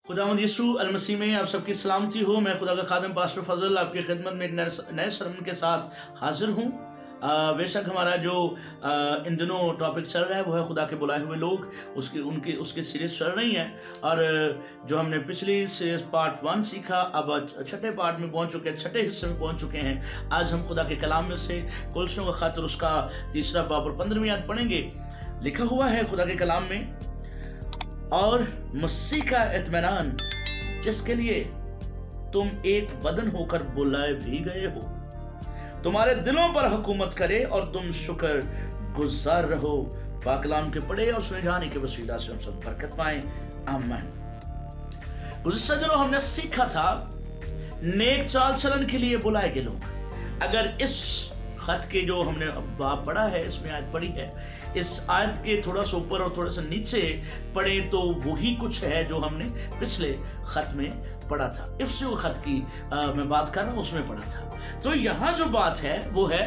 खुदावंद यीशु अल मसीह में आप सबकी सलामती हो। मैं खुदा का खादम पास्टर फजल आपकी खिदमत में एक नए सरमन के साथ हाजिर हूँ। बेशक हमारा जो इन दिनों टॉपिक चल रहा है वो है खुदा के बुलाए हुए लोग। उसकी सीरीज चल रही है और जो हमने पिछली सीरीज पार्ट 1 सीखा, अब छठे पार्ट में पहुंच चुके हैं, छठे हिस्से में पहुंच चुके हैं। आज हम खुदा के कलाम में से कुलसियों का खातिर उसका 3 बाब और 15वीं आयत पढ़ेंगे। लिखा हुआ है खुदा के कलाम में, और मसीह का इत्मीनान जिसके लिए तुम एक बदन होकर बुलाए भी गए हो तुम्हारे दिलों पर हुकूमत करे और तुम शुक्र गुजार रहो। पाक कलाम के पढ़े और सुने जाने के वसीला से हम सब बरकत पाएं। आमीन। गुज़िश्ता दिनों हमने सीखा था नेक चाल चलन के लिए बुलाए गए लोग। अगर इस खत के जो हमने बाब पढ़ा है, इसमें आयत पढ़ी है, इस आयत के थोड़ा सा ऊपर और थोड़ा सा नीचे पढ़े तो वही कुछ है जो हमने पिछले खत में पढ़ा था। इफ्सियों खत की मैं बात कर रहा हूं, उसमें पढ़ा था। तो यहां जो बात है वो है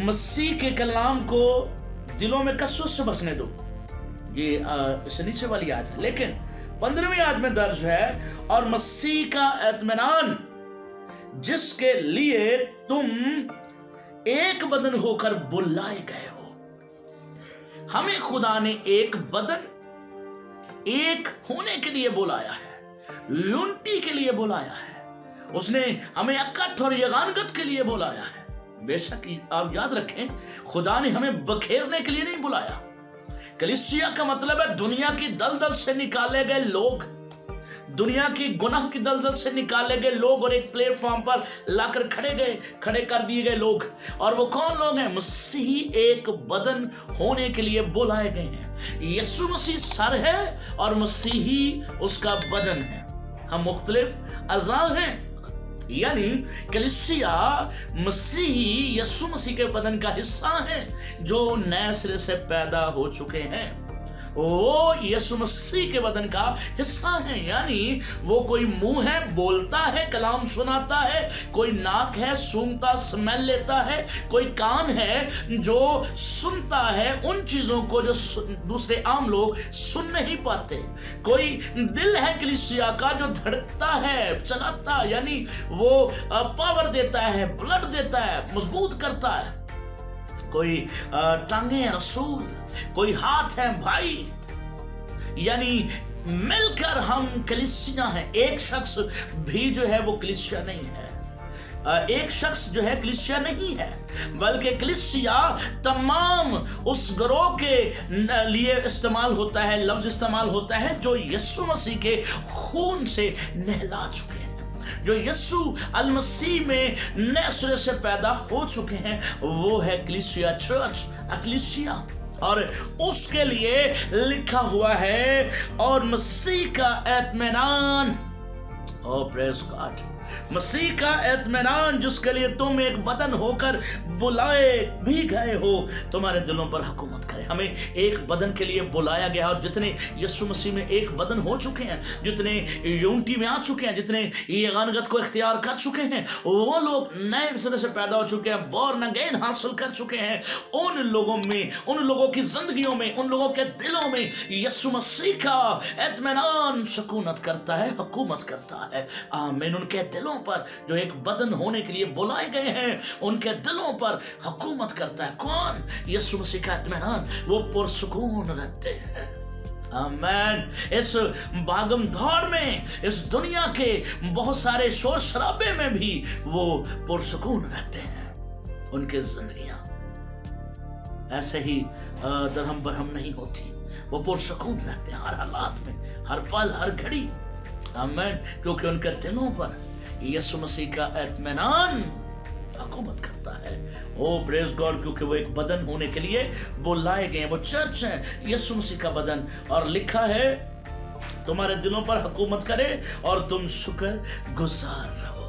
मसीह के कलाम को दिलों में कसरत से बसने दो। ये इससे नीचे वाली आयत है, लेकिन 15वीं आयत में दर्ज है, और मसीह का इत्मीनान जिसके लिए तुम एक बदन होकर बुलाए गए हो। हमें खुदा ने एक बदन, एक होने के लिए बुलाया है, यूनिटी के लिए बुलाया है। उसने हमें इकट्ठा और यगानगत के लिए बुलाया है। बेशक आप याद रखें, खुदा ने हमें बखेरने के लिए नहीं बुलाया। कलीसिया का मतलब है दुनिया की दलदल से निकाले गए लोग, दुनिया की गुनाह की दलदल से निकाले गए लोग, और एक प्लेटफॉर्म पर लाकर खड़े कर दिए गए लोग। और वो कौन लोग हैं? मसीह एक बदन होने के लिए बुलाए गए हैं। यीशु मसीह सर है और मसीही उसका बदन है। हम मुख्तलिफ अज़ा हैं, यानी कलीसिया मसीही यीशु मसीह के बदन का हिस्सा है जो नए सिरे से पैदा हो चुके हैं। वो यीशु मसीह के बदन का हिस्सा है। यानी वो कोई मुंह है, बोलता है, कलाम सुनाता है, कोई नाक है, सूंघता, स्मेल लेता है, कोई कान है जो सुनता है उन चीजों को जो दूसरे आम लोग सुन नहीं पाते, कोई दिल है कलीसिया का जो धड़कता है, चलाता, यानी वो पावर देता है, ब्लड देता है, मजबूत करता है, कोई टांगे रसूल, कोई हाथ है भाई, यानी मिलकर हम कलीसिया हैं। एक शख्स भी जो है वो कलीसिया नहीं है, एक शख्स जो है कलीसिया नहीं है, बल्कि कलीसिया तमाम उस गिरोह के लिए इस्तेमाल होता है, लफ्ज इस्तेमाल होता है जो यीशु मसीह के खून से नहला चुके हैं, जो यीशु अल मसीह में नए सिरे से पैदा हो चुके हैं। वो है कलीसिया, चर्च, अक्लीसिया। और उसके लिए लिखा हुआ है, और मसीह का इत्मीनान, ओ प्रेज़ गॉड, मसीह का इत्मीनान जिसके लिए तुम एक बदन होकर बुलाए भी गए हो तुम्हारे दिलों पर हुकूमत करे। हमें एक बदन के लिए बुलाया गया, और जितने यीशु मसीह में एक बदन हो चुके हैं, जितने यूनिटी में आ चुके हैं, जितने यगानगत को इख्तियार कर चुके हैं, वो लोग नए सिरे से पैदा हो चुके हैं, बॉर्न अगेन हासिल कर चुके हैं। उन लोगों में, उन लोगों की जिंदगियों में, उन लोगों के दिलों में यीशु मसीह का इत्मीनान सुकूनत करता है, हुकूमत करता है। आमीन। उनके दिलों पर जो एक बदन होने के लिए बुलाए गए हैं, उनके दिलों पर हुकूमत करता है। कौन? यीशु मसीह का इत्मीनान। वो पुरसुकून रहते हैं। आमीन। इस भागम दौड़ में, इस दुनिया के बहुत सारे शोर शराबे में भी वो पुरसुकून रहते हैं। उनकी जिंदगियां ऐसे ही दरहम बरहम नहीं होती, वो पुरसुकून रहते हैं हर हालात में, हर पल, हर घड़ी। आमीन। क्योंकि उनके दिलों पर यीशु मसीह का इत्मीनान हुकूमत करता है। ओ प्रेज़ गॉड, क्योंकि वो एक बदन होने के लिए बुलाए गए हैं। वो चर्च है, यीशु मसीह का बदन। और लिखा है तुम्हारे दिलों पर हुकूमत करे और तुम शुक्र गुजार रहो।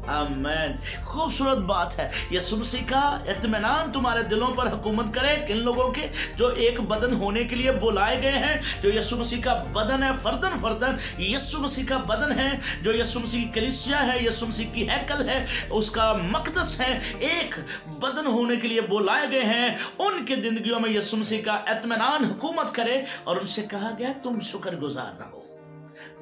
आमीन। खूबसूरत बात है। यीशु मसीह का इत्मीनान तुम्हारे दिलों पर हुकूमत करे। किन लोगों के? जो एक बदन होने के लिए बुलाए गए हैं, जो यीशु मसीह का बदन है, फर्दन फर्दन यीशु मसीह का बदन है, जो यीशु मसीह की कलीसिया है, यीशु मसीह की हैकल है, उसका मकदस है, एक बदन होने के लिए बुलाए गए हैं। उनके जिंदगियों में यीशु मसीह का इत्मीनान हुकूमत करे, और उनसे कहा गया तुम शुक्र गुजार रहो।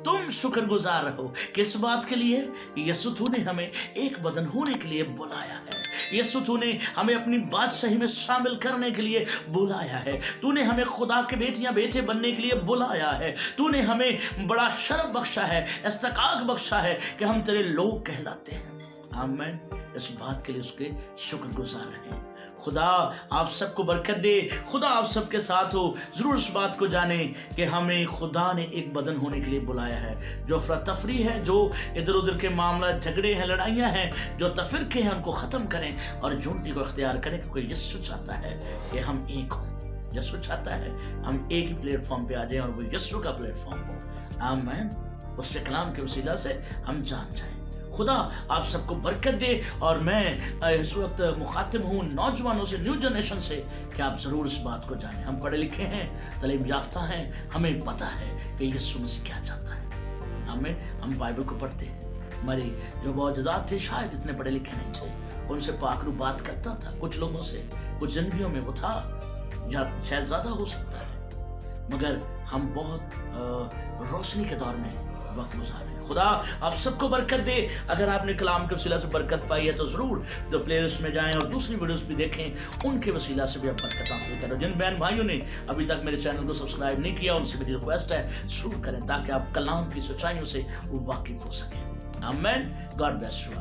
तुम शुक्रगुजार रहो। किस बात के लिए? यीशु तूने हमें एक बदन होने के लिए बुलाया है। यीशु तूने हमें अपनी बादशाही में शामिल करने के लिए बुलाया है। तूने हमें खुदा के बेटियां बेटे बनने के लिए बुलाया है। तूने हमें बड़ा शर्फ बख्शा है, इस्तकाक बख्शा है कि हम तेरे लोग कहलाते हैं। आमीन। इस बात के लिए उसके शुक्रगुजार रहें। खुदा आप सबको बरकत दे, खुदा आप सबके साथ हो। जरूर इस बात को जाने कि हमें खुदा ने एक बदन होने के लिए बुलाया है। जो अफरा तफरी है, जो इधर उधर के मामला झगड़े हैं, लड़ाइयाँ हैं, जो तफरके हैं, उनको ख़त्म करें और यूनिटी को इख्तियार करें, क्योंकि यीशु चाहता है कि हम एक हों। यीशु चाहता है हम एक ही प्लेटफॉर्म पे आ जाएं और वो यीशु का प्लेटफॉर्म हो। आमीन। उसके कलाम के वसीला से हम जान जाएं। खुदा आप सबको बरकत दे। और मैं इस वक्त मुखातिब हूँ नौजवानों से, न्यू जनरेशन से, कि आप ज़रूर इस बात को जानें। हम पढ़े लिखे हैं, तालीम याफ्ता हैं, हमें पता है कि यीशु मसीह क्या चाहता है। हम बाइबल को पढ़ते हैं। हमारे जो मौजूदात थे शायद इतने पढ़े लिखे नहीं थे, उनसे पाकरू बात करता था। कुछ लोगों से कुछ जिंदगियों में वो था, या शायद ज़्यादा हो सकता है, मगर हम बहुत रोशनी के दौर में वक्त गुजारे। खुदा आप सबको बरकत दे। अगर आपने कलाम के वसीला से बरकत पाई है तो जरूर तो प्लेलिस्ट में जाएं और दूसरी वीडियोस भी देखें, उनके वसीला से भी आप बरकत हासिल करें। जिन बहन भाइयों ने अभी तक मेरे चैनल को सब्सक्राइब नहीं किया, उनसे मेरी रिक्वेस्ट है जरूर करें, ताकि आप कलाम की सच्चाइयों से वाकिफ हो सकें। आमीन। God bless you.